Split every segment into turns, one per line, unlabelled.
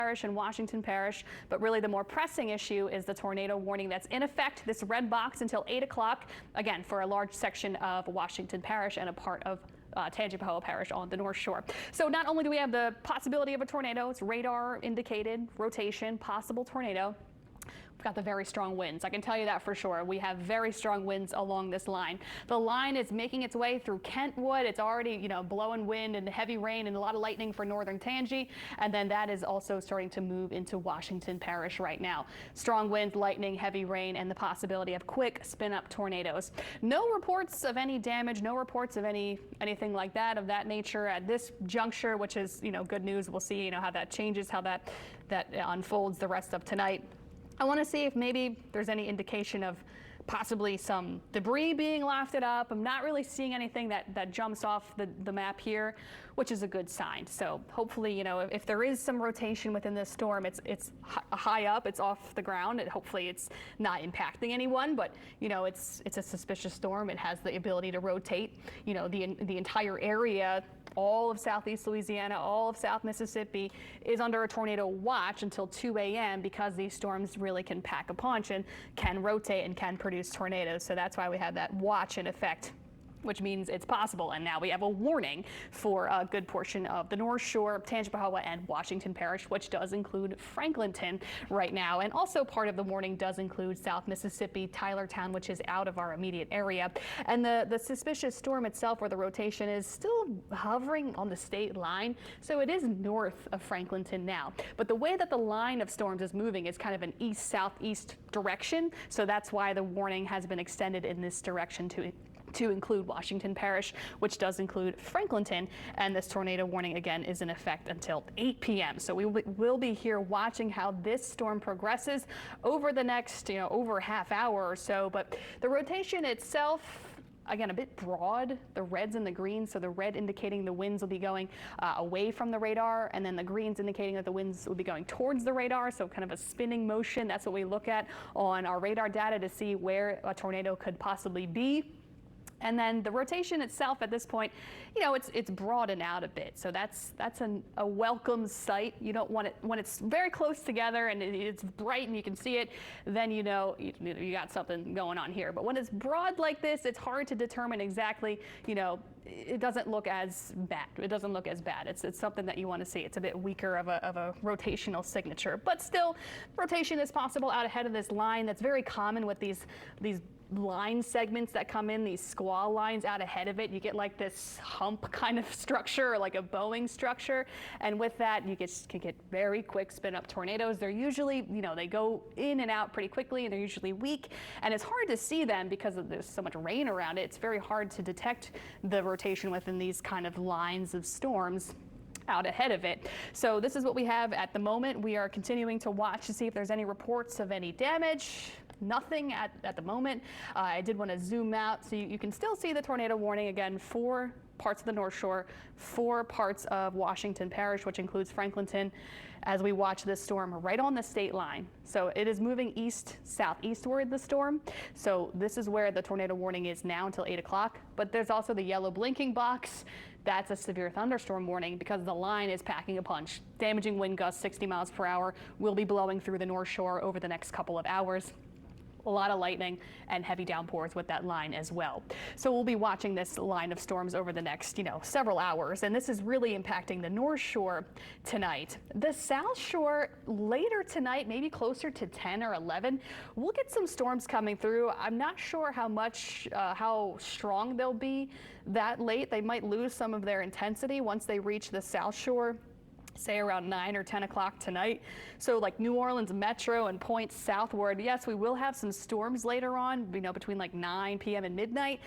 Parish and Washington Parish, but really the more pressing issue is the tornado warning that's in effect, this red box, until 8 o'clock, again, for a large section of Washington Parish and a part of Tangipahoa Parish on the North Shore. So not only do we have the possibility of a tornado, it's radar indicated, rotation, possible tornado. We've got the very strong winds. I can tell you that for sure. We have very strong winds along this line. The line is making its way through Kentwood. It's already, blowing wind and heavy rain and a lot of lightning for northern Tangi. And then that is also starting to move into Washington Parish right now. Strong winds, lightning, heavy rain, and the possibility of quick spin-up tornadoes. No reports of any damage, no reports of anything like that, of that nature at this juncture, which is, good news. We'll see, how that changes, how that unfolds the rest of tonight. I want to see if maybe there's any indication of possibly some debris being lofted up. I'm not really seeing anything that jumps off the map here, which is a good sign. So hopefully, if there is some rotation within this storm, it's high up, it's off the ground, and hopefully it's not impacting anyone, but it's a suspicious storm. It has the ability to rotate, the entire area. All of Southeast Louisiana, all of South Mississippi is under a tornado watch until 2 a.m. because these storms really can pack a punch and can rotate and can produce tornadoes. So that's why we have that watch in effect, which means it's possible. And now we have a warning for a good portion of the North Shore, Tangipahoa, and Washington Parish, which does include Franklinton right now. And also part of the warning does include South Mississippi, Tylertown, which is out of our immediate area. And the suspicious storm itself, or the rotation, is still hovering on the state line. So it is north of Franklinton now. But the way that the line of storms is moving is kind of an east-southeast direction. So that's why the warning has been extended in this direction to include Washington Parish, which does include Franklinton, and this tornado warning again is in effect until 8 p.m. So we will be here watching how this storm progresses over the next, over a half hour or so. But the rotation itself, again, a bit broad, the reds and the greens. So the red indicating the winds will be going away from the radar, and then the greens indicating that the winds will be going towards the radar. So kind of a spinning motion. That's what we look at on our radar data to see where a tornado could possibly be. And then the rotation itself at this point, it's broadened out a bit. So that's a welcome sight. You don't want it when it's very close together and it's bright and you can see it, then you got something going on here. But when it's broad like this, it's hard to determine exactly, it doesn't look as bad. It doesn't look as bad. It's something that you want to see. It's a bit weaker of a rotational signature. But still, rotation is possible out ahead of this line. That's very common with these line segments that come in, these squall lines out ahead of it. You get like this hump kind of structure, or like a Boeing structure. And with that, you can get very quick spin up tornadoes. They're usually, they go in and out pretty quickly, and they're usually weak. And it's hard to see them because there's so much rain around it. It's very hard to detect the rotation within these kind of lines of storms out ahead of it. So this is what we have at the moment. We are continuing to watch to see if there's any reports of any damage. Nothing at the moment. I did want to zoom out so you can still see the tornado warning again for parts of the North Shore, for parts of Washington Parish, which includes Franklinton, as we watch this storm right on the state line. So it is moving southeastward, the storm. So this is where the tornado warning is now until 8 o'clock. But there's also the yellow blinking box. That's a severe thunderstorm warning because the line is packing a punch. Damaging wind gusts 60 miles per hour will be blowing through the North Shore over the next couple of hours. A lot of lightning and heavy downpours with that line as well. So we'll be watching this line of storms over the next, several hours. And this is really impacting the North Shore tonight. The South Shore later tonight, maybe closer to 10 or 11, we'll get some storms coming through. I'm not sure how strong they'll be that late. They might lose some of their intensity once they reach the South Shore, say around 9 or 10 o'clock tonight. So like New Orleans Metro and points southward, yes, we will have some storms later on, between like 9 p.m. and midnight.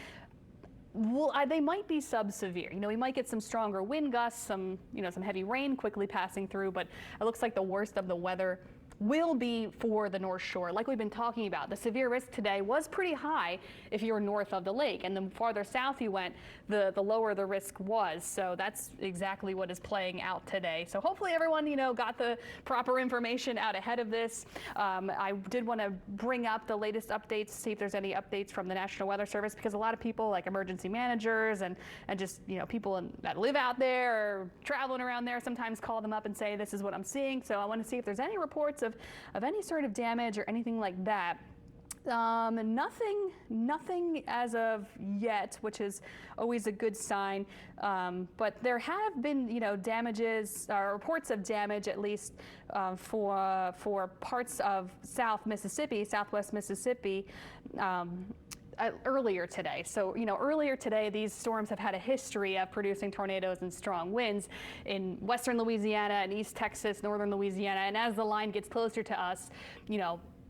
They might be sub-severe. We might get some stronger wind gusts, some heavy rain quickly passing through, but it looks like the worst of the weather will be for the North Shore. Like we've been talking about, the severe risk today was pretty high if you were north of the lake, and the farther south you went, the lower the risk was. So that's exactly what is playing out today. So hopefully everyone, got the proper information out ahead of this. I did want to bring up the latest updates, see if there's any updates from the National Weather Service, because a lot of people, like emergency managers and just people that live out there or traveling around there, sometimes call them up and say, this is what I'm seeing. So I want to see if there's any reports of any sort of damage or anything like that. Nothing as of yet, which is always a good sign. But there have been, damages, reports of damage at least for parts of southwest Mississippi. Earlier today. So, earlier today, these storms have had a history of producing tornadoes and strong winds in western Louisiana and East Texas, northern Louisiana. And as the line gets closer to us,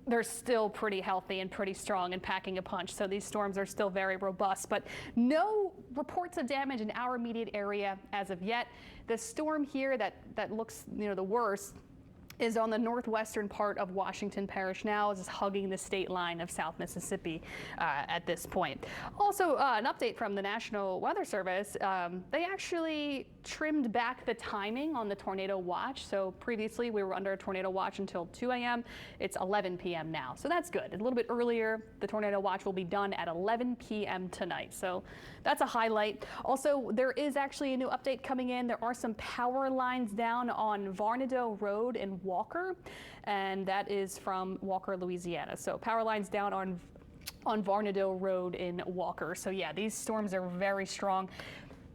they're still pretty healthy and pretty strong and packing a punch. So these storms are still very robust, but no reports of damage in our immediate area as of yet. The storm here that looks, the worst is on the northwestern part of Washington Parish now, is hugging the state line of South Mississippi at this point. Also, an update from the National Weather Service. They actually trimmed back the timing on the tornado watch. So previously we were under a tornado watch until 2 a.m. It's 11 p.m. now. So that's good. A little bit earlier, the tornado watch will be done at 11 p.m. tonight. So that's a highlight. Also, there is actually a new update coming in. There are some power lines down on Varnado Road in Walker, and that is from Walker, Louisiana. So power lines down on Varnado Road in Walker. So yeah, these storms are very strong.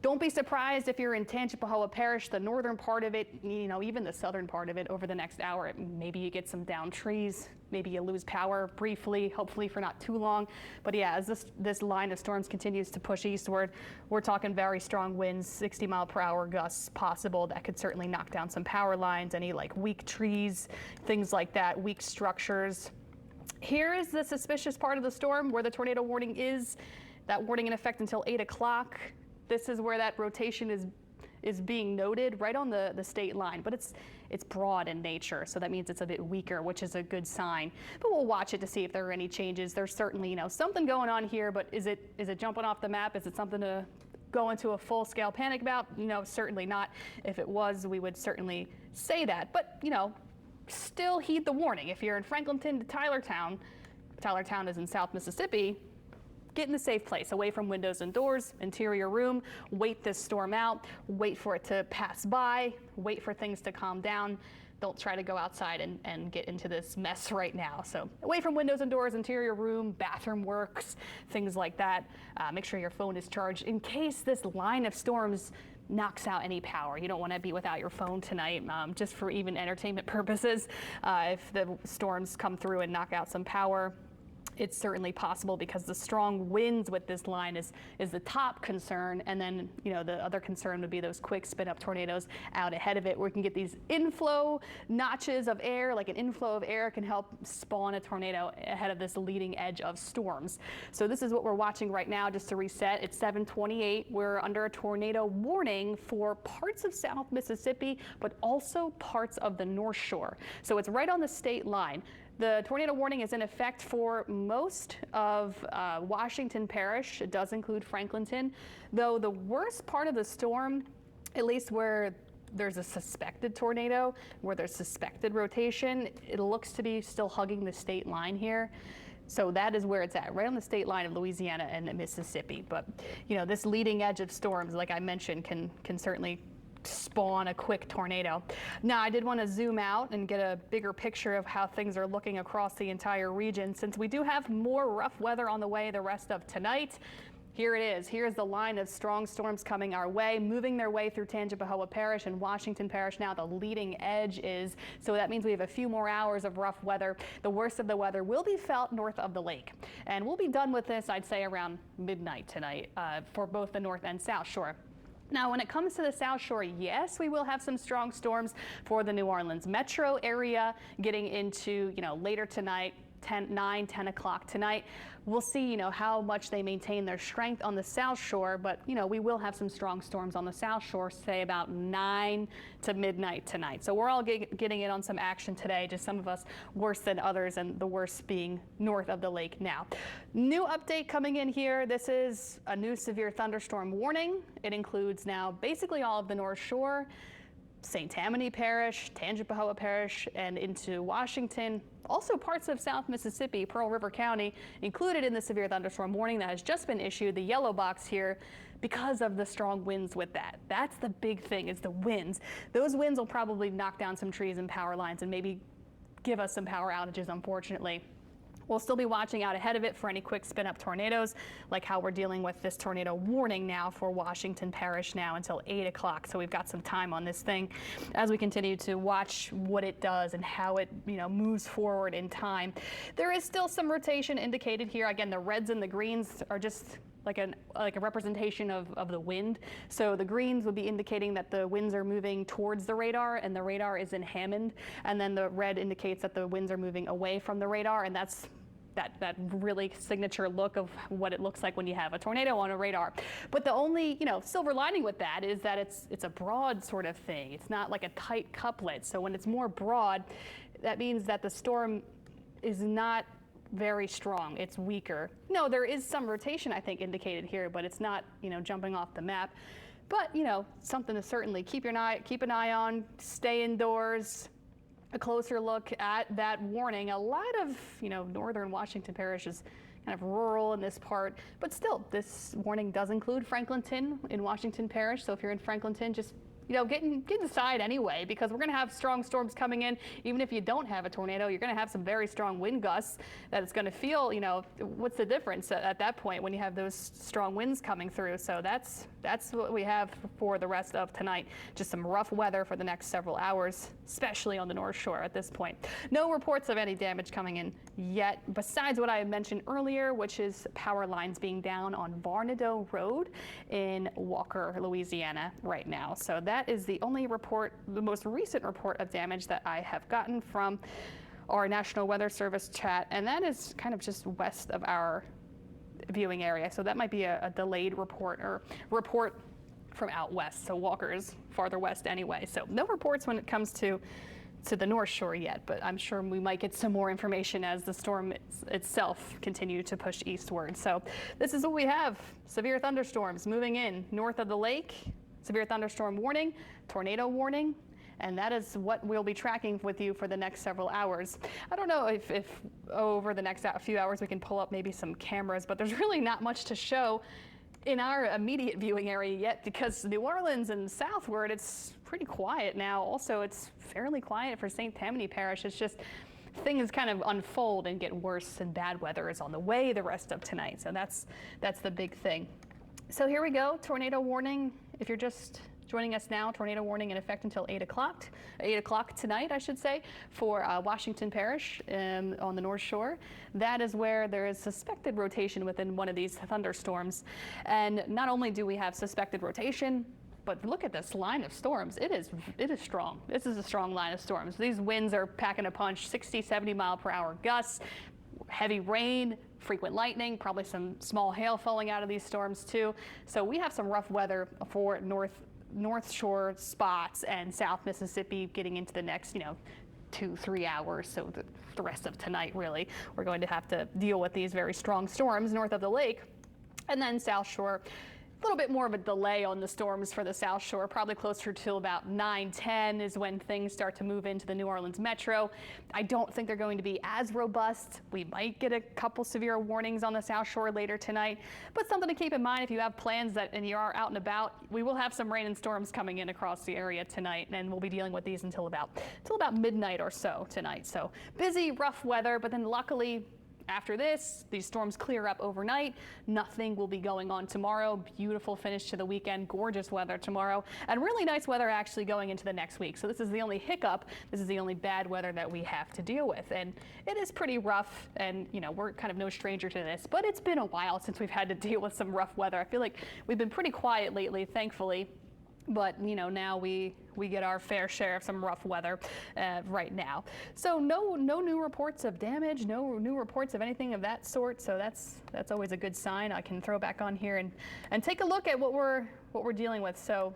Don't be surprised if you're in Tangipahoa Parish, the northern part of it, even the southern part of it over the next hour. Maybe you get some downed trees, maybe you lose power briefly, hopefully for not too long. But yeah, as this line of storms continues to push eastward, we're talking very strong winds, 60-mile-per-hour gusts possible. That could certainly knock down some power lines, any weak trees, things like that, weak structures. Here is the suspicious part of the storm where the tornado warning is. That warning in effect until 8 o'clock. This is where that rotation is being noted, right on the state line, but it's broad in nature, so that means it's a bit weaker, which is a good sign. But we'll watch it to see if there are any changes. There's certainly something going on here, but is it jumping off the map? Is it something to go into a full-scale panic about? No, certainly not. If it was, we would certainly say that. But still heed the warning. If you're in Franklinton to Tylertown is in South Mississippi. Get in a safe place, away from windows and doors, interior room, wait this storm out, wait for it to pass by, wait for things to calm down. Don't try to go outside and get into this mess right now. So away from windows and doors, interior room, bathroom works, things like that. Make sure your phone is charged in case this line of storms knocks out any power. You don't want to be without your phone tonight, just for even entertainment purposes. If the storms come through and knock out some power, it's certainly possible because the strong winds with this line is the top concern, and then the other concern would be those quick spin-up tornadoes out ahead of it, where we can get these inflow notches of air. Like an inflow of air can help spawn a tornado ahead of this leading edge of storms. So this is what we're watching right now. Just to reset, it's 7:28. We're under a tornado warning for parts of South Mississippi, but also parts of the North Shore. So it's right on the state line. The tornado warning is in effect for most of Washington Parish. It does include Franklinton, though the worst part of the storm, at least where there's a suspected tornado, where there's suspected rotation, it looks to be still hugging the state line here. So that is where it's at, right on the state line of Louisiana and Mississippi. But this leading edge of storms, like I mentioned, can certainly spawn a quick tornado. Now, I did want to zoom out and get a bigger picture of how things are looking across the entire region, since we do have more rough weather on the way the rest of tonight. Here it is. Here's the line of strong storms coming our way, moving their way through Tangipahoa Parish and Washington Parish. Now the leading edge is, so that means we have a few more hours of rough weather. The worst of the weather will be felt north of the lake. And we'll be done with this, I'd say, around midnight tonight for both the North and South Shore. Now, when it comes to the South Shore, yes, we will have some strong storms for the New Orleans metro area getting into, later tonight, 9, 10 o'clock tonight. We'll see, how much they maintain their strength on the south shore, but, we will have some strong storms on the south shore, say about 9 to midnight tonight. So we're all getting in on some action today, just some of us worse than others, and the worst being north of the lake now. New update coming in here. This is a new severe thunderstorm warning. It includes now basically all of the North Shore, St. Tammany Parish, Tangipahoa Parish, and into Washington. Also parts of South Mississippi, Pearl River County, included in the severe thunderstorm warning that has just been issued, the yellow box here, because of the strong winds with that. That's the big thing, is the winds. Those winds will probably knock down some trees and power lines and maybe give us some power outages, unfortunately. We'll still be watching out ahead of it for any quick spin-up tornadoes, like how we're dealing with this tornado warning now for Washington Parish now until 8 o'clock. So we've got some time on this thing as we continue to watch what it does and how it moves forward in time. There is still some rotation indicated here. Again, the reds and the greens are just like a representation of the wind. So the greens would be indicating that the winds are moving towards the radar, and the radar is in Hammond. And then the red indicates that the winds are moving away from the radar, and that's that really signature look of what it looks like when you have a tornado on a radar. But the only silver lining with that is that it's a broad sort of thing. It's not like a tight couplet. So when it's more broad, that means that the storm is not very strong. It's weaker. No, there is some rotation, I think, indicated here, but it's not jumping off the map. But something to certainly keep an eye on. Stay indoors. A closer look at that warning. A lot of northern Washington Parish is kind of rural in this part, but still, this warning does include Franklinton in Washington Parish. So if you're in Franklinton, just get inside anyway, because we're going to have strong storms coming in. Even if you don't have a tornado, you're going to have some very strong wind gusts that it's going to feel. What's the difference at that point when you have those strong winds coming through? So that's what we have for the rest of tonight. Just some rough weather for the next several hours, especially on the North Shore at this point. No reports of any damage coming in yet, besides what I mentioned earlier, which is power lines being down on Varnado Road in Walker, Louisiana right now. So that is the only report, the most recent report of damage that I have gotten from our National Weather Service chat, and that is kind of just west of our viewing area. So that might be a delayed report or report from out west. So Walker is farther west anyway. So no reports when it comes to the North Shore yet, but I'm sure we might get some more information as the storm itself continue to push eastward. So this is what we have. Severe thunderstorms moving in north of the lake. Severe thunderstorm warning, tornado warning, and that is what we'll be tracking with you for the next several hours. I don't know if over the next few hours we can pull up maybe some cameras, but there's really not much to show in our immediate viewing area yet, because New Orleans and southward, it's pretty quiet now. Also, it's fairly quiet for St. Tammany Parish. It's just things kind of unfold and get worse, and bad weather is on the way the rest of tonight. So that's the big thing. So here we go, tornado warning. If you're just joining us now, tornado warning in effect until 8 o'clock tonight, I should say, for Washington Parish on the North Shore. That is where there is suspected rotation within one of these thunderstorms. And not only do we have suspected rotation, but look at this line of storms. It is strong. This is a strong line of storms. These winds are packing a punch, 60, 70 mile per hour gusts, heavy rain, frequent lightning, probably some small hail falling out of these storms too. So we have some rough weather for North Shore spots and South Mississippi getting into the next 2-3 hours. So the rest of tonight, really, we're going to have to deal with these very strong storms north of the lake. And then South Shore, a little bit more of a delay on the storms for the South Shore, probably closer to about 9-10 is when things start to move into the New Orleans metro. I don't think they're going to be as robust. We might get a couple severe warnings on the South Shore later tonight, but something to keep in mind if you have plans and you are out and about. We will have some rain and storms coming in across the area tonight, and we'll be dealing with these until about midnight or so tonight. So busy, rough weather, but then luckily, after this, these storms clear up overnight. Nothing will be going on tomorrow. Beautiful finish to the weekend, gorgeous weather tomorrow, and really nice weather actually going into the next week. So this is the only hiccup. This is the only bad weather that we have to deal with. And it is pretty rough, and we're kind of no stranger to this, but it's been a while since we've had to deal with some rough weather. I feel like we've been pretty quiet lately, thankfully. But now we get our fair share of some rough weather right now. So no new reports of damage, no new reports of anything of that sort. So that's always a good sign. I can throw back on here and take a look at what we're dealing with. So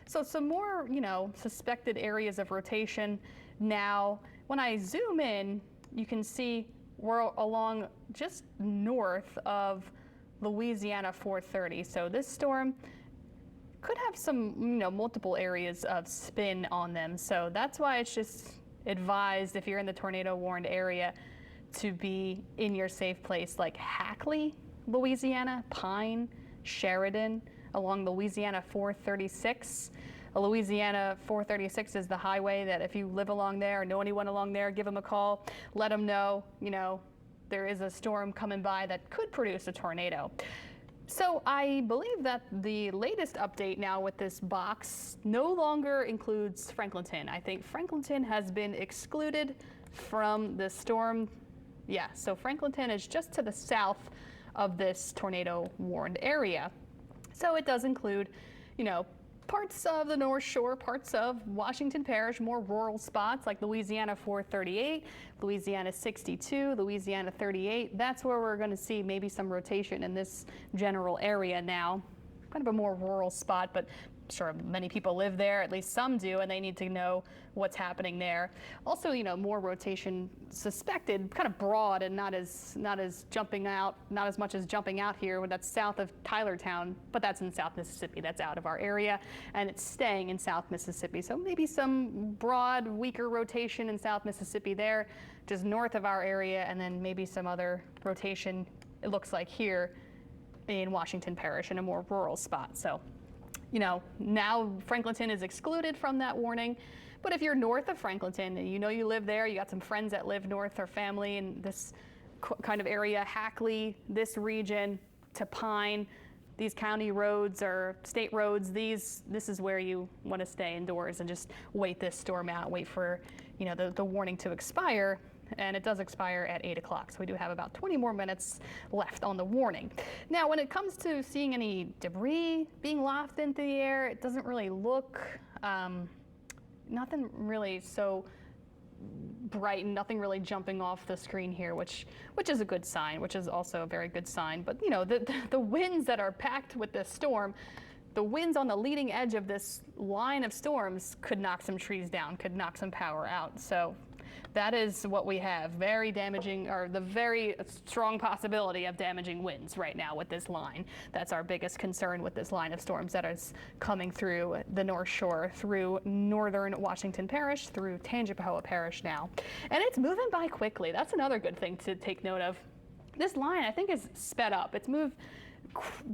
some more suspected areas of rotation. Now when I zoom in, you can see we're along just north of Louisiana 430. So this storm could have some, multiple areas of spin on them. So that's why it's just advised, if you're in the tornado warned area, to be in your safe place, like Hackley, Louisiana, Pine, Sheridan, along Louisiana 436. Louisiana 436 is the highway that if you live along there or know anyone along there, give them a call, let them know, there is a storm coming by that could produce a tornado. So I believe that the latest update now with this box no longer includes Franklinton. I think Franklinton has been excluded from the storm. Yeah, so Franklinton is just to the south of this tornado warned area. So it does include, parts of the North Shore, parts of Washington Parish, more rural spots like Louisiana 438, Louisiana 62, Louisiana 38. That's where we're going to see maybe some rotation in this general area now. Kind of a more rural spot, but I'm sure many people live there, at least some do, and they need to know what's happening there. Also, more rotation suspected, kind of broad and not as jumping out, not as much as jumping out here. That's south of Tylertown, but that's in South Mississippi. That's out of our area, and it's staying in South Mississippi. So maybe some broad, weaker rotation in South Mississippi there, just north of our area, and then maybe some other rotation, it looks like here, in Washington Parish in a more rural spot. So, now Franklinton is excluded from that warning. But if you're north of Franklinton and you live there, you got some friends that live north or family in this kind of area, Hackley, this region to Pine, these county roads or state roads, this is where you want to stay indoors and just wait this storm out, wait for, the warning to expire. And it does expire at 8 o'clock, so we do have about 20 more minutes left on the warning. Now, when it comes to seeing any debris being lofted into the air, it doesn't really look, nothing really so bright and nothing really jumping off the screen here, which is a good sign, which is also a very good sign. But, the winds that are packed with this storm, the winds on the leading edge of this line of storms could knock some trees down, could knock some power out. So that is what we have. Very damaging, or the very strong possibility of damaging winds right now with this line. That's our biggest concern with this line of storms that is coming through the North Shore, through northern Washington Parish, through Tangipahoa Parish now. And it's moving by quickly. That's another good thing to take note of. This line, I think, is sped up. It's moved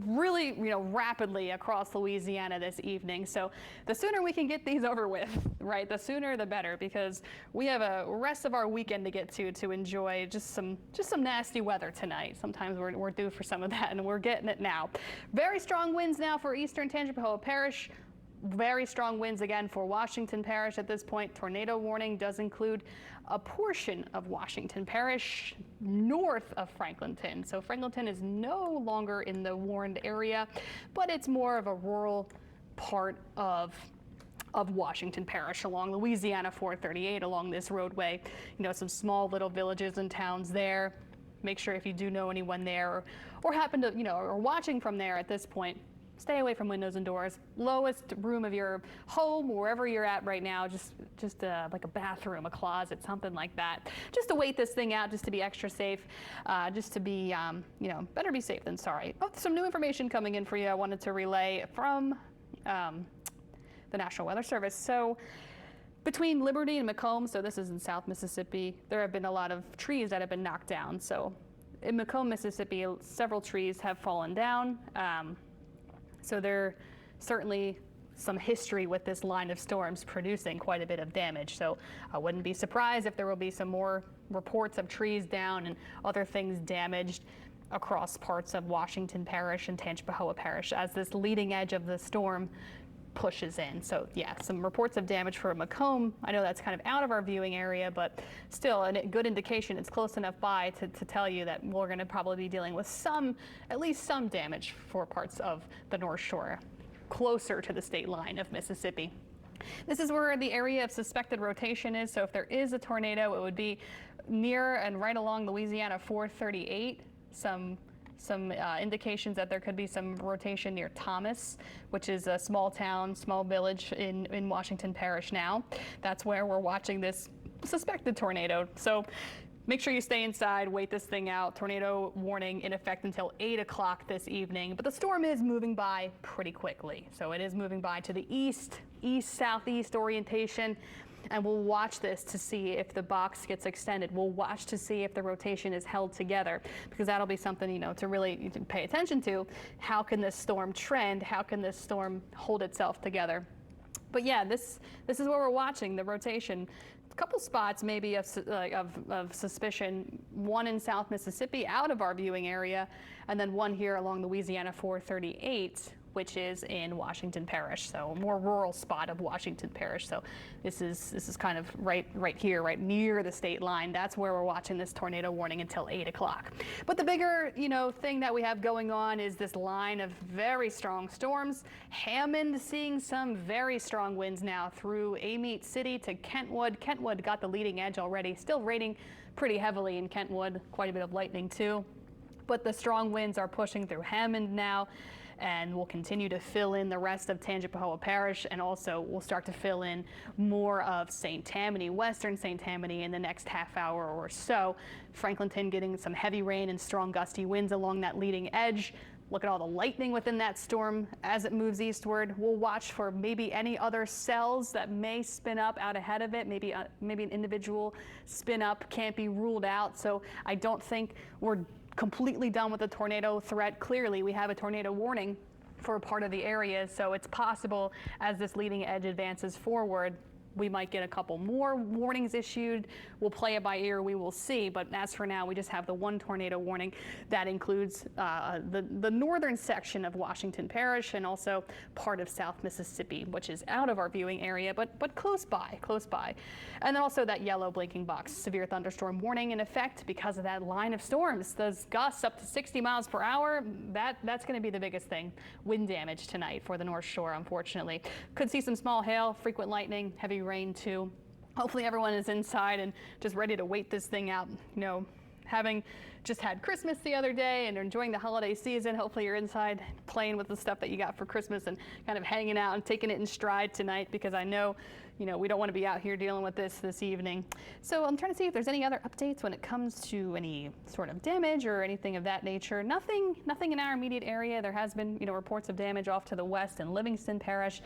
really, rapidly across Louisiana this evening. So the sooner we can get these over with, right, the sooner the better, because we have a rest of our weekend to get to enjoy just some nasty weather tonight. Sometimes we're due for some of that, and we're getting it now. Very strong winds now for eastern Tangipahoa Parish. Very strong winds again for Washington Parish at this point. Tornado warning does include a portion of Washington Parish north of Franklinton. So Franklinton is no longer in the warned area, but it's more of a rural part of Washington Parish along Louisiana 438 along this roadway. Some small little villages and towns there. Make sure if you do know anyone there or happen to, or watching from there at this point, stay away from windows and doors. Lowest room of your home, wherever you're at right now, just like a bathroom, a closet, something like that. Just to wait this thing out, just to be extra safe, just to be, better be safe than sorry. Oh, some new information coming in for you I wanted to relay from the National Weather Service. So between Liberty and Macomb, so this is in South Mississippi, there have been a lot of trees that have been knocked down. So in Macomb, Mississippi, several trees have fallen down. So there certainly some history with this line of storms producing quite a bit of damage. So I wouldn't be surprised if there will be some more reports of trees down and other things damaged across parts of Washington Parish and Tangipahoa Parish as this leading edge of the storm pushes in. So yeah, some reports of damage for Macomb. I know that's kind of out of our viewing area, but still a good indication. It's close enough by to tell you that we're going to probably be dealing with at least some damage for parts of the North Shore. closer to the state line of Mississippi. This is where the area of suspected rotation is, so if there is a tornado, it would be near and right along Louisiana 438. Some indications that there could be some rotation near Thomas, which is a small town, small village in Washington Parish now. That's where we're watching this suspected tornado. So make sure you stay inside, wait this thing out. Tornado warning in effect until 8 o'clock this evening. But the storm is moving by pretty quickly. So it is moving by to the east-southeast orientation. And we'll watch this to see if the box gets extended. We'll watch to see if the rotation is held together, because that'll be something, you know, to really pay attention to. How can this storm trend? How can this storm hold itself together? But yeah, this is what we're watching, the rotation. A couple spots maybe of suspicion, one in South Mississippi out of our viewing area, and then one here along Louisiana 438, which is in Washington Parish, so a more rural spot of Washington Parish. So this is kind of right here, right near the state line. That's where we're watching this tornado warning until 8 o'clock. But the bigger, you know, thing that we have going on is this line of very strong storms. Hammond seeing some very strong winds now through Amite City to Kentwood. Kentwood got the leading edge already, still raining pretty heavily in Kentwood, quite a bit of lightning too. But the strong winds are pushing through Hammond now, and we'll continue to fill in the rest of Tangipahoa Parish, and also we'll start to fill in more of St. Tammany, western St. Tammany, in the next half hour or so. Franklinton getting some heavy rain and strong gusty winds along that leading edge. Look at all the lightning within that storm as it moves eastward. We'll watch for maybe any other cells that may spin up out ahead of it. Maybe an individual spin up can't be ruled out. So I don't think we're completely done with the tornado threat. Clearly, we have a tornado warning for a part of the area, so it's possible as this leading edge advances forward, we might get a couple more warnings issued. We'll play it by ear, we will see, but as for now, we just have the one tornado warning that includes the northern section of Washington Parish and also part of South Mississippi, which is out of our viewing area, but close by. And then also that yellow blinking box, severe thunderstorm warning in effect because of that line of storms. Those gusts up to 60 miles per hour, that's gonna be the biggest thing. Wind damage tonight for the North Shore, unfortunately. Could see some small hail, frequent lightning, heavy rain too. Hopefully everyone is inside and just ready to wait this thing out. You know, having just had Christmas the other day and enjoying the holiday season, hopefully you're inside playing with the stuff that you got for Christmas and kind of hanging out and taking it in stride tonight, because I know, you know, we don't want to be out here dealing with this evening. So I'm trying to see if there's any other updates when it comes to any sort of damage or anything of that nature. Nothing in our immediate area. There has been, you know, reports of damage off to the west in Livingston Parish,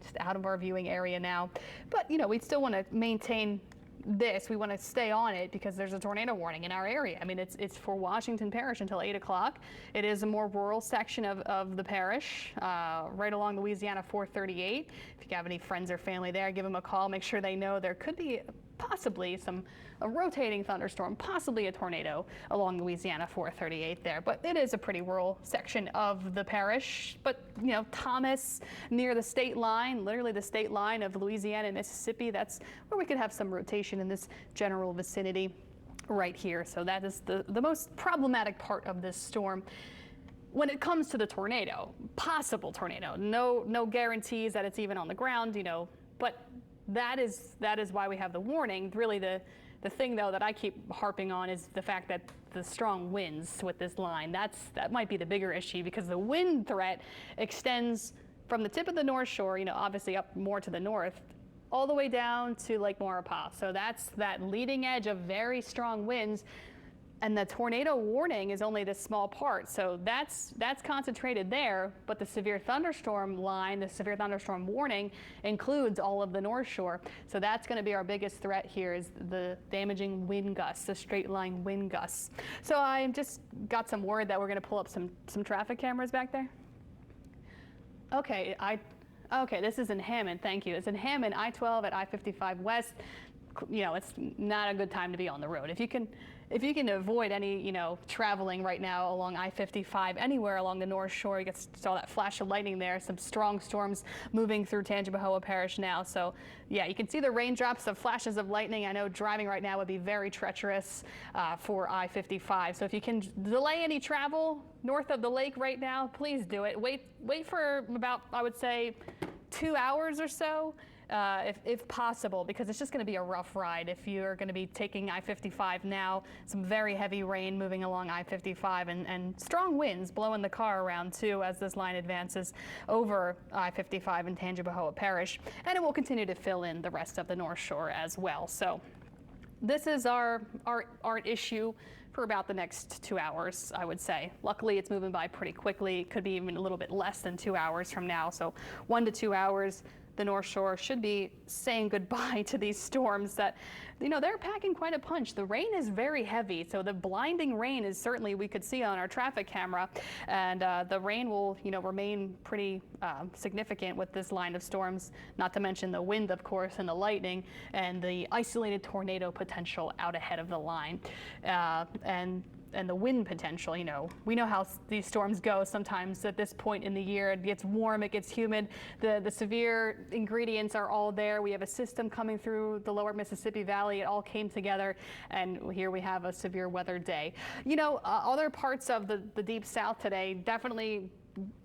just out of our viewing area now. But, you know, we still want to maintain this. We want to stay on it because there's a tornado warning in our area. I mean, it's for Washington Parish until 8 o'clock. It is a more rural section of the parish, right along Louisiana 438. If you have any friends or family there, give them a call. Make sure they know there could be possibly a rotating thunderstorm, possibly a tornado along Louisiana 438 there. But it is a pretty rural section of the parish. But, you know, Thomas, near the state line, literally the state line of Louisiana and Mississippi, that's where we could have some rotation in this general vicinity right here. So that is the most problematic part of this storm. When it comes to the tornado, possible tornado, no guarantees that it's even on the ground, you know, but that is why we have the warning. Really, the thing though that I keep harping on is the fact that the strong winds with this line. That might be the bigger issue, because the wind threat extends from the tip of the North Shore, you know, obviously up more to the north, all the way down to Lake Maurepas. So that's that leading edge of very strong winds. And the tornado warning is only this small part, so that's concentrated there, but the severe thunderstorm line, the severe thunderstorm warning, includes all of the North Shore. So that's going to be our biggest threat here, is the damaging wind gusts, the straight line wind gusts. So I just got some word that we're going to pull up some traffic cameras back there. Okay, this is in Hammond, thank you. It's in Hammond, I-12 at I-55 West. it's not a good time to be on the road. If you can avoid any, traveling right now along I-55 anywhere along the North Shore, you saw that flash of lightning there, some strong storms moving through Tangipahoa Parish now. So yeah, you can see the raindrops of flashes of lightning. I know driving right now would be very treacherous for I-55. So if you can delay any travel north of the lake right now, please do it. Wait for about, I would say, 2 hours or so. If possible, because it's just going to be a rough ride if you're going to be taking I-55 now. Some very heavy rain moving along I-55 and strong winds blowing the car around too as this line advances over I-55 in Tangipahoa Parish, and it will continue to fill in the rest of the North Shore as well. So this is our issue for about the next 2 hours, I would say. Luckily, it's moving by pretty quickly. It could be even a little bit less than 2 hours from now. So 1 to 2 hours. The North Shore should be saying goodbye to these storms that, they're packing quite a punch. The rain is very heavy, so the blinding rain is certainly, we could see on our traffic camera, and the rain will, remain pretty significant with this line of storms, not to mention the wind, of course, and the lightning, and the isolated tornado potential out ahead of the line. And the wind potential, we know how these storms go sometimes at this point in the year. It gets warm, it gets humid. The severe ingredients are all there. We have a system coming through the lower Mississippi Valley. It all came together, and here we have a severe weather day. Other parts of the deep south today definitely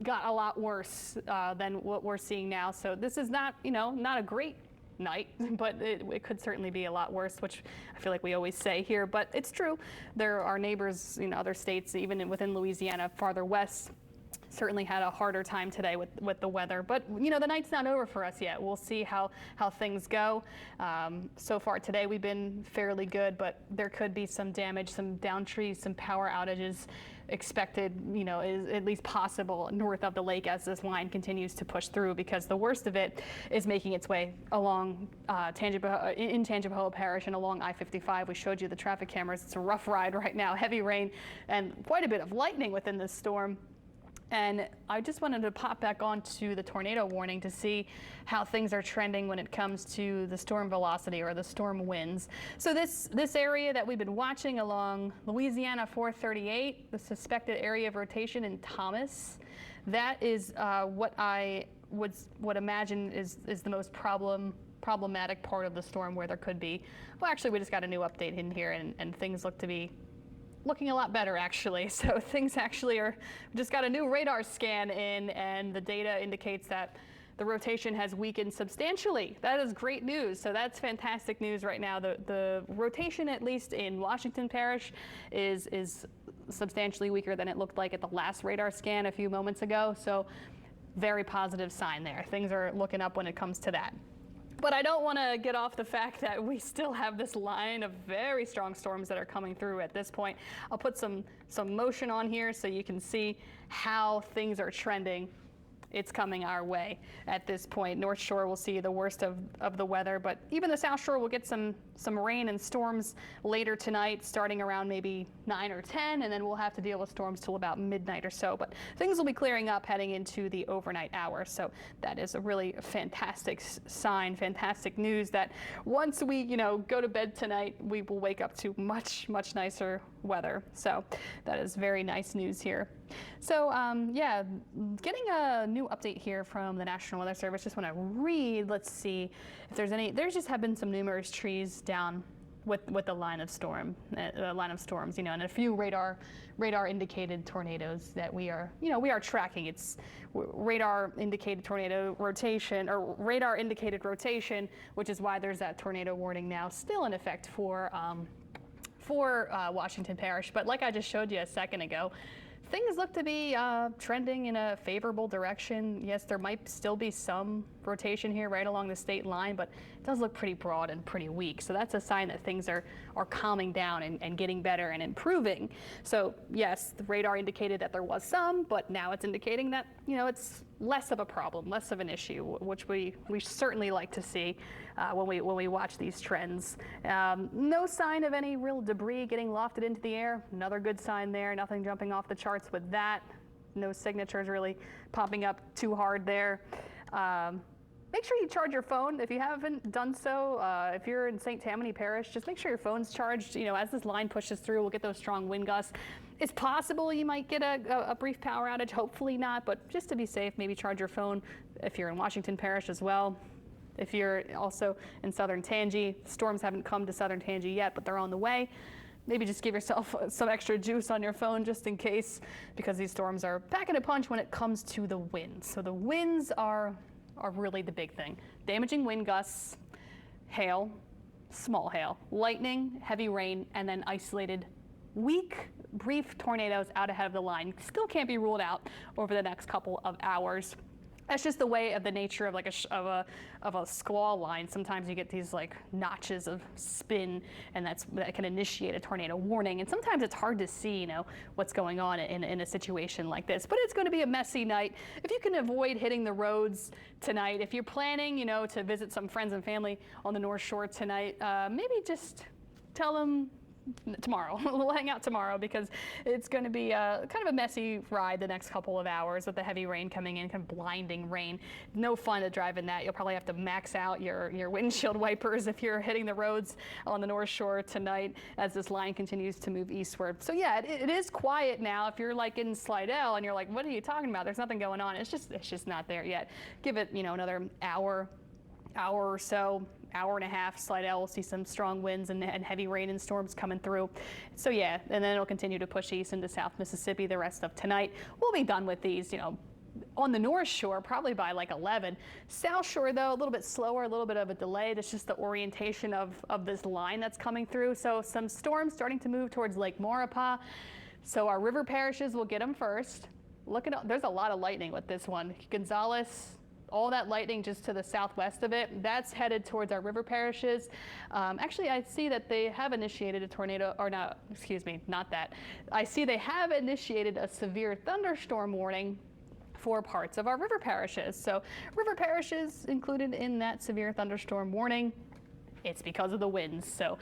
got a lot worse than what we're seeing now. So this is not, not a great night, but it could certainly be a lot worse, which I feel like we always say here, but it's true. There are neighbors in other states, even within Louisiana, farther west, certainly had a harder time today with the weather. But the night's not over for us yet. We'll see how things go. So far today we've been fairly good, but there could be some damage, some down trees, some power outages expected, is at least possible north of the lake as this line continues to push through, because the worst of it is making its way along in Tangipahoa Parish and along I-55. We showed you the traffic cameras. It's a rough ride right now, heavy rain and quite a bit of lightning within this storm. And I just wanted to pop back onto the tornado warning to see how things are trending when it comes to the storm velocity or the storm winds. So this area that we've been watching along Louisiana 438, the suspected area of rotation in Thomas, that is what I would imagine is the most problematic part of the storm, where there could be, well, actually we just got a new update in here, and things look to be looking a lot better, actually. So things actually just got a new radar scan in, and the data indicates that the rotation has weakened substantially. That is great news. So that's fantastic news right now. The rotation, at least in Washington Parish, is substantially weaker than it looked like at the last radar scan a few moments ago. So very positive sign there. Things are looking up when it comes to that. But I don't want to get off the fact that we still have this line of very strong storms that are coming through at this point. I'll put some motion on here so you can see how things are trending. It's coming our way at this point. North Shore will see the worst of the weather, but even the South Shore will get some rain and storms later tonight, starting around maybe 9 or 10, and then we'll have to deal with storms till about midnight or so. But things will be clearing up heading into the overnight hours. So that is a really fantastic sign, fantastic news that once we, go to bed tonight, we will wake up to much, much nicer weather. So that is very nice news here. So yeah, getting a new update here from the National Weather Service. Just want to read, let's see if there's any. There just have been some numerous trees down with the line of storms, and a few radar indicated tornadoes that we are tracking. It's radar indicated tornado rotation, or radar indicated rotation, which is why there's that tornado warning now still in effect for Washington Parish. But like I just showed you a second ago, things look to be trending in a favorable direction. Yes, there might still be some rotation here right along the state line, but it does look pretty broad and pretty weak. So that's a sign that things are calming down and getting better and improving. So yes, the radar indicated that there was some, but now it's indicating that, it's less of a problem, less of an issue, which we certainly like to see when we watch these trends. No sign of any real debris getting lofted into the air. Another good sign there. Nothing jumping off the charts with that. No signatures really popping up too hard there. make sure you charge your phone if you haven't done so. If you're in St. Tammany Parish, just make sure your phone's charged. You know, as this line pushes through, we'll get those strong wind gusts. It's possible you might get a brief power outage, hopefully not, but just to be safe, maybe charge your phone if you're in Washington Parish as well. If you're also in southern Tangi, storms haven't come to southern Tangi yet, but they're on the way. Maybe just give yourself some extra juice on your phone just in case, because these storms are packing a punch when it comes to the winds. So the winds are really the big thing. Damaging wind gusts, hail, small hail, lightning, heavy rain, and then isolated weak, brief tornadoes out ahead of the line. Still can't be ruled out over the next couple of hours. That's just the way of the nature of like a squall line. Sometimes you get these like notches of spin, and that can initiate a tornado warning. And sometimes it's hard to see, you know, what's going on in a situation like this. But it's going to be a messy night. If you can avoid hitting the roads tonight, if you're planning, you know, to visit some friends and family on the North Shore tonight, maybe just tell them tomorrow. We'll hang out tomorrow because it's going to be kind of a messy ride the next couple of hours with the heavy rain coming in, kind of blinding rain. No fun to drive in that. You'll probably have to max out your windshield wipers if you're hitting the roads on the North Shore tonight as this line continues to move eastward. So yeah, it is quiet now. If you're like in Slidell and you're like, what are you talking about? There's nothing going on. It's just not there yet. Give it, you know, another hour or so. Hour and a half, Slidell will see some strong winds and heavy rain and storms coming through. So yeah, and then it'll continue to push east into South Mississippi the rest of tonight. We'll be done with these, you know, on the North Shore probably by like 11. South Shore though, a little bit slower, a little bit of a delay. That's just the orientation of this line that's coming through. So some storms starting to move towards Lake Maurepas. So our river parishes will get them first. Look at, there's a lot of lightning with this one. Gonzales, all that lightning just to the southwest of it, that's headed towards our river parishes. Actually, I see that they have initiated a tornado, or not, excuse me, not that. I see they have initiated a severe thunderstorm warning for parts of our river parishes. So river parishes included in that severe thunderstorm warning. It's because of the winds. So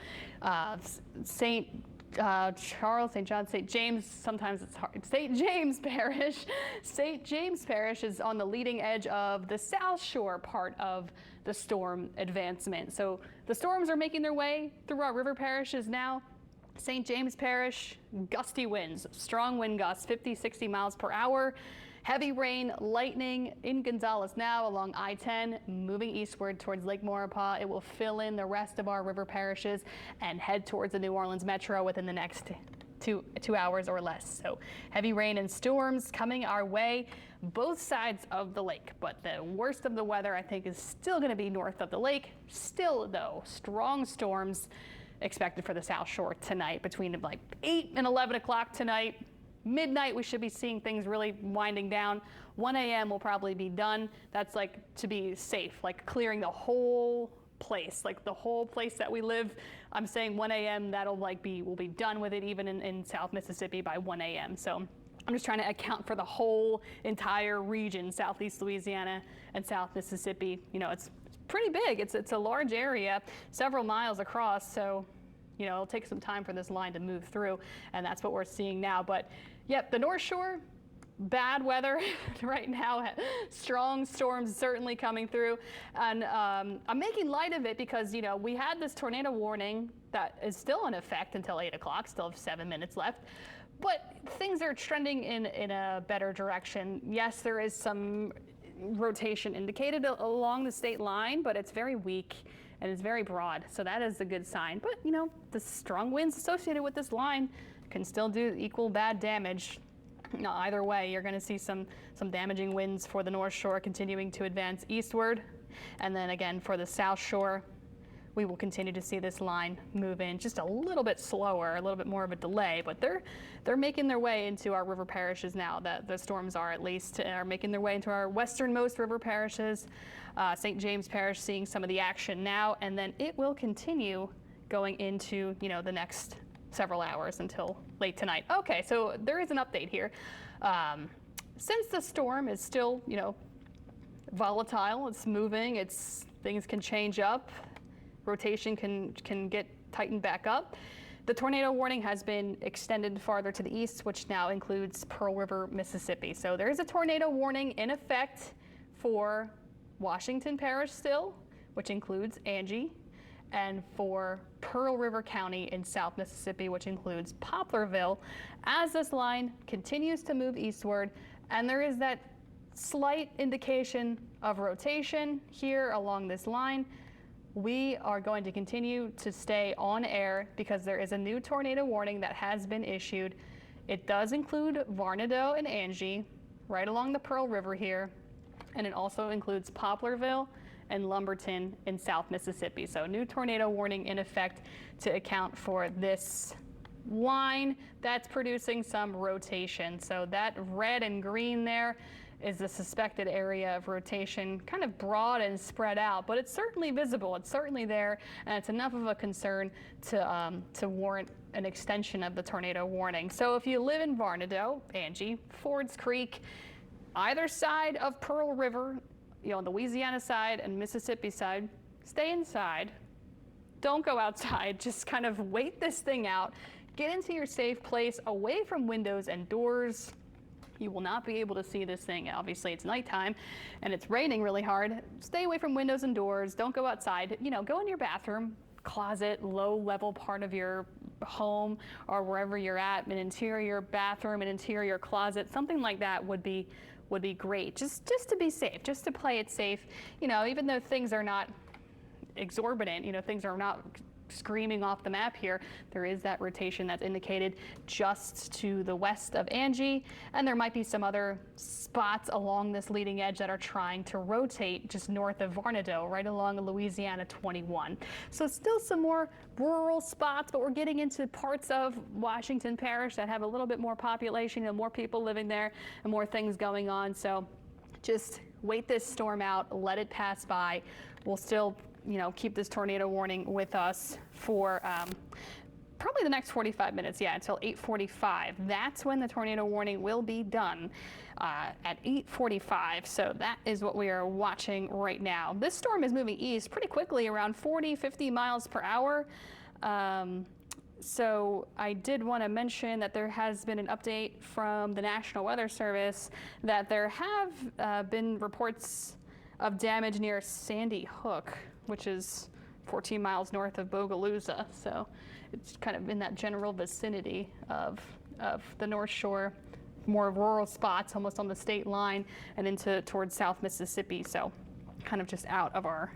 St. Charles, St. John, St. James, sometimes it's hard. St. James Parish. St. James Parish is on the leading edge of the South Shore part of the storm advancement. So the storms are making their way through our river parishes now. St. James Parish, gusty winds, strong wind gusts, 50, 60 miles per hour. Heavy rain, lightning in Gonzales now along I-10, moving eastward towards Lake Maurepas. It will fill in the rest of our river parishes and head towards the New Orleans metro within the next two hours or less. So heavy rain and storms coming our way, both sides of the lake. But the worst of the weather, I think, is still going to be north of the lake. Still, though, strong storms expected for the South Shore tonight between like 8 and 11 o'clock tonight. Midnight, we should be seeing things really winding down. 1 a.m. will probably be done. That's like to be safe, like clearing the whole place, like the whole place that we live. I'm saying 1 a.m. that'll like we'll be done with it even in South Mississippi by 1 a.m. So I'm just trying to account for the whole entire region, Southeast Louisiana and South Mississippi. You know, it's pretty big. It's a large area, several miles across. So you know, it'll take some time for this line to move through, and that's what we're seeing now. But yep, the North Shore, bad weather right now. Strong storms certainly coming through, and I'm making light of it because, you know, we had this tornado warning that is still in effect until 8 o'clock, still have 7 minutes left. But things are trending in a better direction. Yes, there is some rotation indicated along the state line, but it's very weak and it's very broad, so that is a good sign. But you know, the strong winds associated with this line can still do equal bad damage. Now, either way, you're going to see some damaging winds for the North Shore continuing to advance eastward, and then again for the South Shore, we will continue to see this line move in just a little bit slower, a little bit more of a delay, but they're making their way into our river parishes now. That the storms are making their way into our westernmost river parishes. St. James Parish seeing some of the action now, and then it will continue going into, you know, the next several hours until late tonight. Okay, so there is an update here. Since the storm is still, you know, volatile, it's moving, things can change up. Rotation can get tightened back up. The tornado warning has been extended farther to the east, which now includes Pearl River, Mississippi. So there is a tornado warning in effect for Washington Parish still, which includes Angie, and for Pearl River County in South Mississippi, which includes Poplarville, as this line continues to move eastward. And there is that slight indication of rotation here along this line. We are going to continue to stay on air because there is a new tornado warning that has been issued. It does include Varnado and Angie right along the Pearl River here, and it also includes Poplarville and Lumberton in South Mississippi. So new tornado warning in effect to account for this line that's producing some rotation. So that red and green there is the suspected area of rotation, kind of broad and spread out, but it's certainly visible. It's certainly there, and it's enough of a concern to warrant an extension of the tornado warning. So if you live in Varnado, Angie, Fords Creek, either side of Pearl River, on the Louisiana side and Mississippi side, stay inside. Don't go outside. Just kind of wait this thing out. Get into your safe place, away from windows and doors. You will not be able to see this thing. Obviously, it's nighttime and it's raining really hard. Stay away from windows and doors. Don't go outside. Go in your bathroom, closet, low-level part of your home, or wherever you're at, an interior bathroom, an interior closet, something like that would be great. Just to be safe, just to play it safe. Even though things are not exorbitant, things are not screaming off the map here, there is that rotation that's indicated just to the west of Angie, and there might be some other spots along this leading edge that are trying to rotate just north of Varnado, right along Louisiana 21. So still some more rural spots, but we're getting into parts of Washington Parish that have a little bit more population and more people living there and more things going on. So just wait this storm out, let it pass by. We'll still keep this tornado warning with us for probably the next 45 minutes, until 8:45. That's when the tornado warning will be done, at 8:45. So that is what we are watching right now. This storm is moving east pretty quickly, around 40-50 miles per hour. So I did want to mention that there has been an update from the National Weather Service that there have been reports of damage near Sandy Hook, which is 14 miles north of Bogalusa. So it's kind of in that general vicinity of the North Shore, more rural spots, almost on the state line, and into towards South Mississippi. So kind of just out of our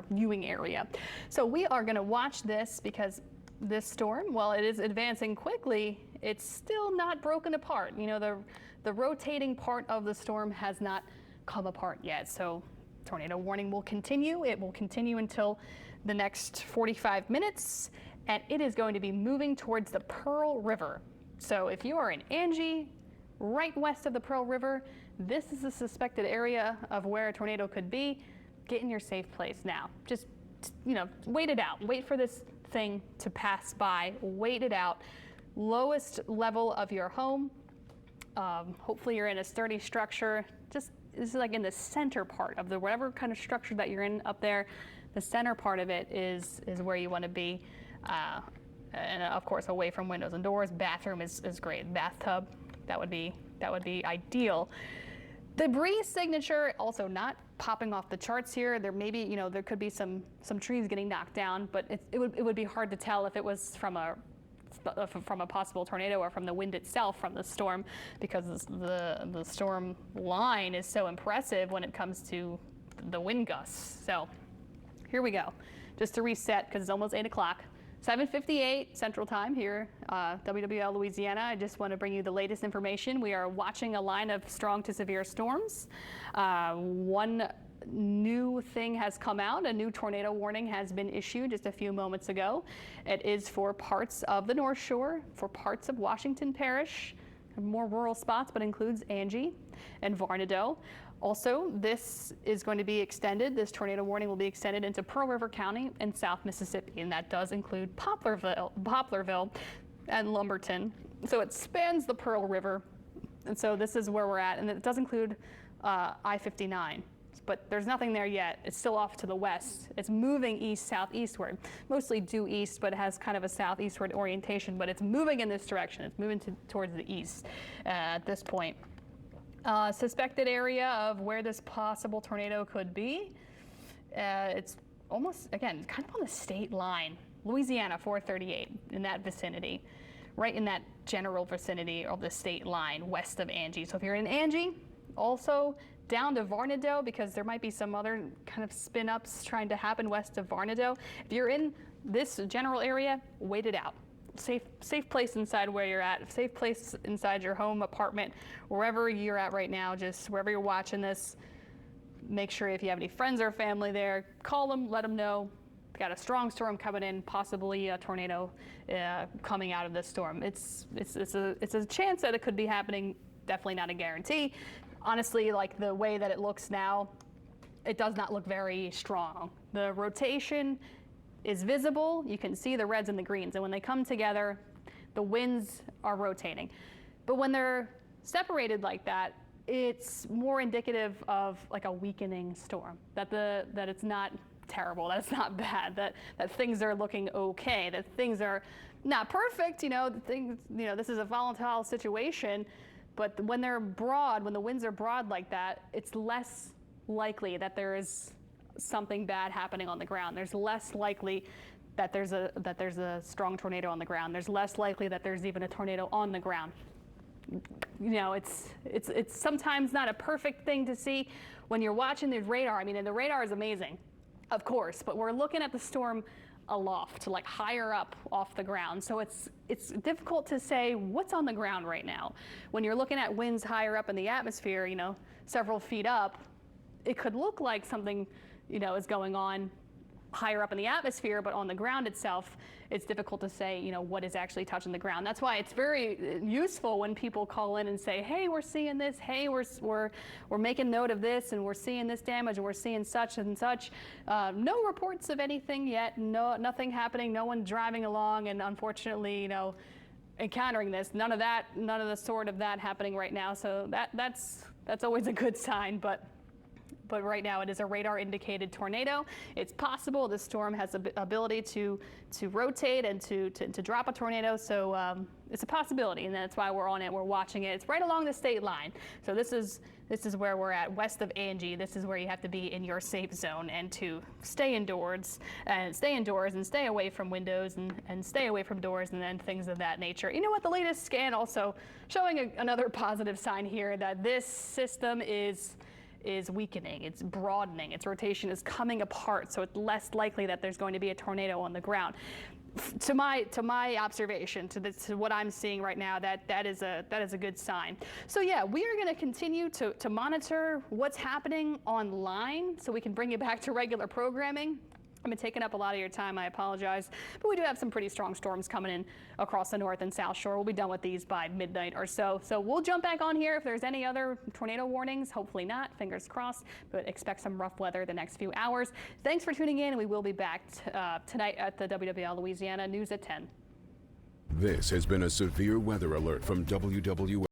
viewing area. So we are going to watch this because this storm, while it is advancing quickly, it's still not broken apart. The rotating part of the storm has not come apart yet. So tornado warning will continue. It will continue until the next 45 minutes, and it is going to be moving towards the Pearl River. So if you are in Angie, right west of the Pearl River, this is the suspected area of where a tornado could be. Get in your safe place now. Just, wait it out. Wait for this thing to pass by. Wait it out. Lowest level of your home. Hopefully you're in a sturdy structure. This is like in the center part of whatever kind of structure that you're in up there. The center part of it is where you want to be. And of course, away from windows and doors. Bathroom is great. Bathtub, that would be ideal. Debris signature also not popping off the charts here. There may be, there could be some trees getting knocked down, but it would be hard to tell if it was from a possible tornado or from the wind itself from the storm, because the storm line is so impressive when it comes to the wind gusts. So here we go. Just to reset, because it's almost 8 o'clock. 7:58 Central Time here, WWL Louisiana. I just want to bring you the latest information. We are watching a line of strong to severe storms. One new thing has come out. A new tornado warning has been issued just a few moments ago. It is for parts of the North Shore, for parts of Washington Parish, more rural spots, but includes Angie and Varnado. Also, this is going to be extended. This tornado warning will be extended into Pearl River County and South Mississippi, and that does include Poplarville and Lumberton. So it spans the Pearl River, and so this is where we're at, and it does include I-59. But there's nothing there yet. It's still off to the west. It's moving east-southeastward, mostly due east, but it has kind of a southeastward orientation, but it's moving in this direction. It's moving towards the east at this point. Suspected area of where this possible tornado could be. It's almost, again, kind of on the state line. Louisiana 438, in that vicinity, right in that general vicinity of the state line west of Angie. So if you're in Angie, also down to Varnado, because there might be some other kind of spin-ups trying to happen west of Varnado. If you're in this general area, wait it out. Safe place inside where you're at, safe place inside your home, apartment, wherever you're at right now, just wherever you're watching this. Make sure if you have any friends or family there, call them, let them know. Got a strong storm coming in, possibly a tornado coming out of this storm. It's a chance that it could be happening, definitely not a guarantee. Honestly, like the way that it looks now, it does not look very strong. The rotation is visible. You can see the reds and the greens, and when they come together, the winds are rotating. But when they're separated like that, it's more indicative of like a weakening storm, that it's not terrible, that it's not bad, that things are looking okay, that things are not perfect, this is a volatile situation, but when they're broad, when the winds are broad like that, it's less likely that there is something bad happening on the ground. There's less likely that there's a strong tornado on the ground. There's less likely that there's even a tornado on the ground. It's sometimes not a perfect thing to see when you're watching the radar. I mean, and the radar is amazing, of course, but we're looking at the storm aloft, like higher up off the ground. So it's difficult to say what's on the ground right now. When you're looking at winds higher up in the atmosphere, several feet up, it could look like something, is going on higher up in the atmosphere, but on the ground itself, it's difficult to say, what is actually touching the ground. That's why it's very useful when people call in and say, hey, we're seeing this, hey, we're making note of this, and we're seeing this damage, and we're seeing such and such. No reports of anything yet, nothing happening, no one driving along, and unfortunately, encountering this, none of the sort of that happening right now. So that's always a good sign, but right now it is a radar indicated tornado. It's possible the storm has the ability to rotate and to drop a tornado, so it's a possibility, and that's why we're on it, we're watching it. It's right along the state line. So this is where we're at, west of Angie. This is where you have to be in your safe zone and to stay indoors and stay away from windows and stay away from doors and then things of that nature. You know what, the latest scan also showing another positive sign here that this system is weakening, it's broadening, its rotation is coming apart, so it's less likely that there's going to be a tornado on the ground. To my observation, to what I'm seeing right now, that is a good sign. So yeah, we are going to continue to monitor what's happening online, so we can bring you back to regular programming. I've been taking up a lot of your time, I apologize, but we do have some pretty strong storms coming in across the North and South Shore. We'll be done with these by midnight or so. So we'll jump back on here if there's any other tornado warnings. Hopefully not, fingers crossed, but expect some rough weather the next few hours. Thanks for tuning in, and we will be back tonight at the WWL Louisiana News at 10.
This has been a severe weather alert from WWL.